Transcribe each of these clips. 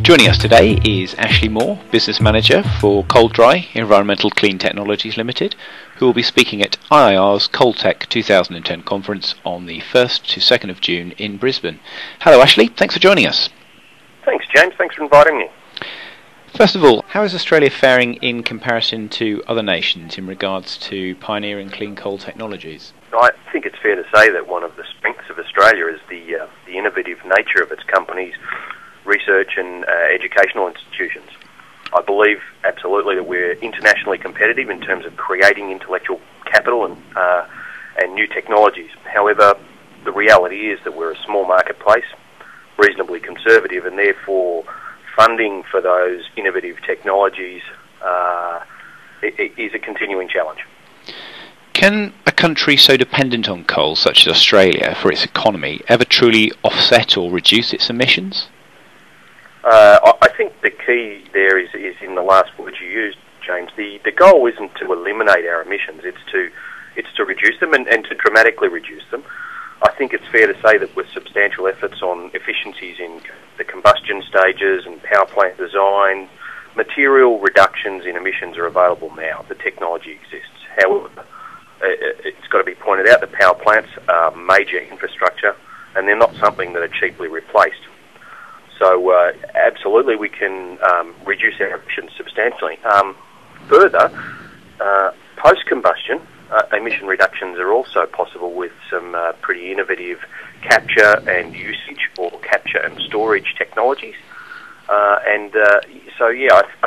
Joining us today is Ashley Moore, Business Manager for Coldry, Environmental Clean Technologies Limited, who will be speaking at IIR's Coldtech 2010 conference on the 1st to 2nd of June in Brisbane. Hello Ashley, thanks for joining us. Thanks James, thanks for inviting me. First of all, how is Australia faring in comparison to other nations in regards to pioneering clean coal technologies? I think it's fair to say that one of the strengths of Australia is the innovative nature of its companies, research and educational institutions. I believe absolutely that we're internationally competitive in terms of creating intellectual capital and new technologies. However, the reality is that we're a small marketplace, reasonably conservative, and therefore funding for those innovative technologies is a continuing challenge. Can a country so dependent on coal, such as Australia, for its economy, ever truly offset or reduce its emissions? I think the key there is in the last words you used, James. The goal isn't to eliminate our emissions; it's to reduce them and to dramatically reduce them. I think it's fair to say that with substantial efforts on efficiencies in the combustion stages and power plant design, material reductions in emissions are available now. The technology exists. However, it's got to be pointed out that power plants are major infrastructure and they're not something that are cheaply replaced. So absolutely we can reduce our emissions substantially. Further, post-combustion, emission reductions are also possible with some pretty innovative capture and usage or capture and storage technologies. I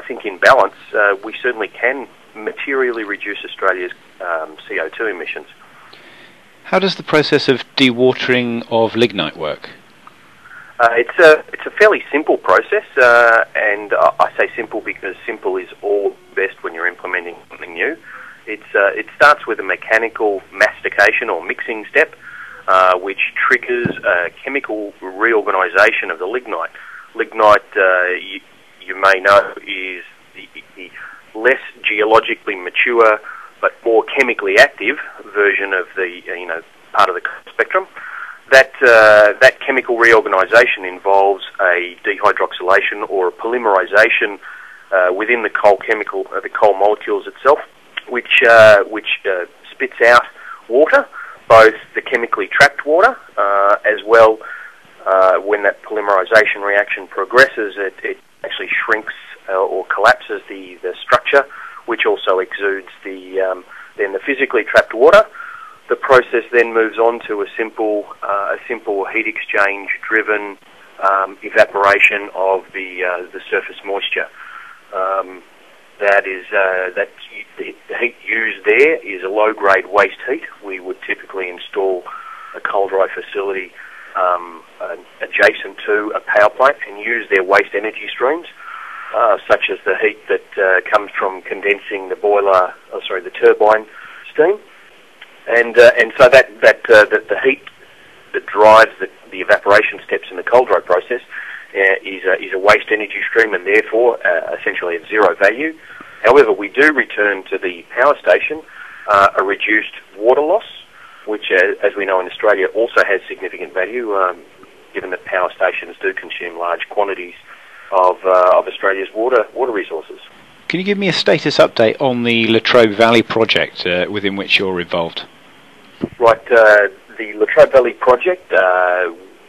think in balance, we certainly can materially reduce Australia's CO2 emissions. How does the process of dewatering of lignite work? It's a fairly simple process, and I say simple because simple is all best when you're implementing something new. It starts with a mechanical mastication or mixing step, which triggers a chemical reorganisation of the lignite. Lignite, you may know, is the less geologically mature but more chemically active version of the part of the spectrum. That chemical reorganisation involves a dehydroxylation or a polymerisation within the coal chemical, the coal molecules itself, which spits out water, both the chemically trapped water as well. When that polymerisation reaction progresses, it actually shrinks or collapses the structure, which also exudes then the physically trapped water. The process then moves on to a simple heat exchange driven evaporation of the surface moisture. The heat used there is a low-grade waste heat. We would typically install a coal-dry facility adjacent to a power plant and use their waste energy streams, such as the heat that comes from condensing the turbine steam. And so the heat that drives the evaporation steps in the coal-dry process is a waste energy stream, and therefore essentially at zero value. However, we do return to the power station a reduced water loss, which, as we know in Australia, also has significant value, given that power stations do consume large quantities of Australia's water resources. Can you give me a status update on the Latrobe Valley Project within which you're involved? Right, the Latrobe Valley Project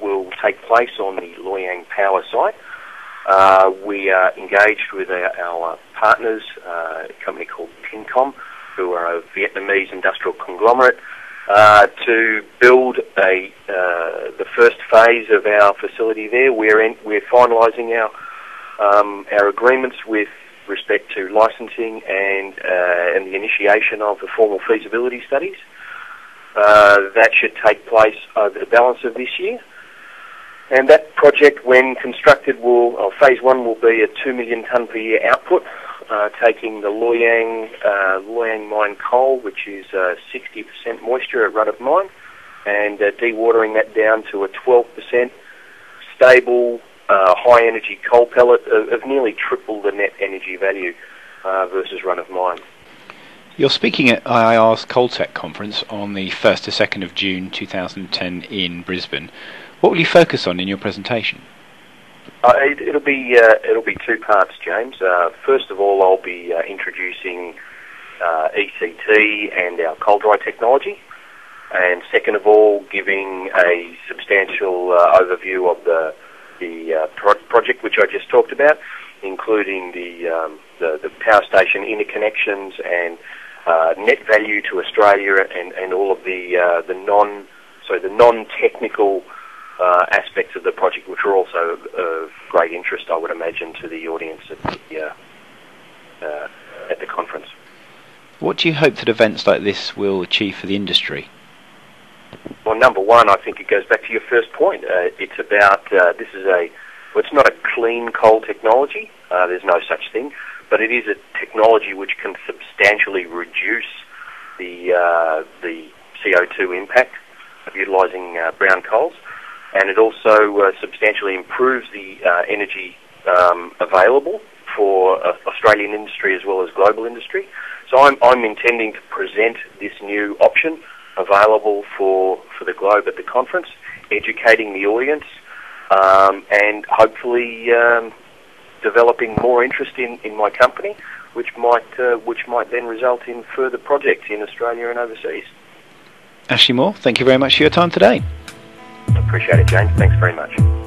will take place on the Loy Yang power site. We are engaged with our partners, a company called Pincom, who are a Vietnamese industrial conglomerate, to build the first phase of our facility there. We're finalising our agreements with respect to licensing and the initiation of the formal feasibility studies. That should take place over the balance of this year. And that project, when constructed, phase one will be a 2 million tonne per year output, taking the Loy Yang mine coal, which is 60% moisture at run of mine, and dewatering that down to a 12% stable, high energy coal pellet of nearly triple the net energy value versus run of mine. You're speaking at IIR's Coldtech conference on the 1st to 2nd of June 2010 in Brisbane. What will you focus on in your presentation? It'll be two parts, James. First of all, I'll be introducing ECT and our Coldry technology, and second of all, giving a substantial overview of the project which I just talked about, including the power station interconnections and net value to Australia, and all of the non-technical aspects of the project, which are also of great interest, I would imagine, to the audience at the conference. What do you hope that events like this will achieve for the industry? Well, number one, I think it goes back to your first point. It's about it's not a clean coal technology. There's no such thing, but it is a technology which can substantially reduce the CO2 impact of utilising brown coals, and it also substantially improves the energy available for Australian industry as well as global industry. So I'm intending to present this new option available for the globe at the conference, educating the audience, and hopefully developing more interest in my company, which might then result in further projects in Australia and overseas. Ashley Moore, thank you very much for your time today. Appreciate it, James. Thanks very much.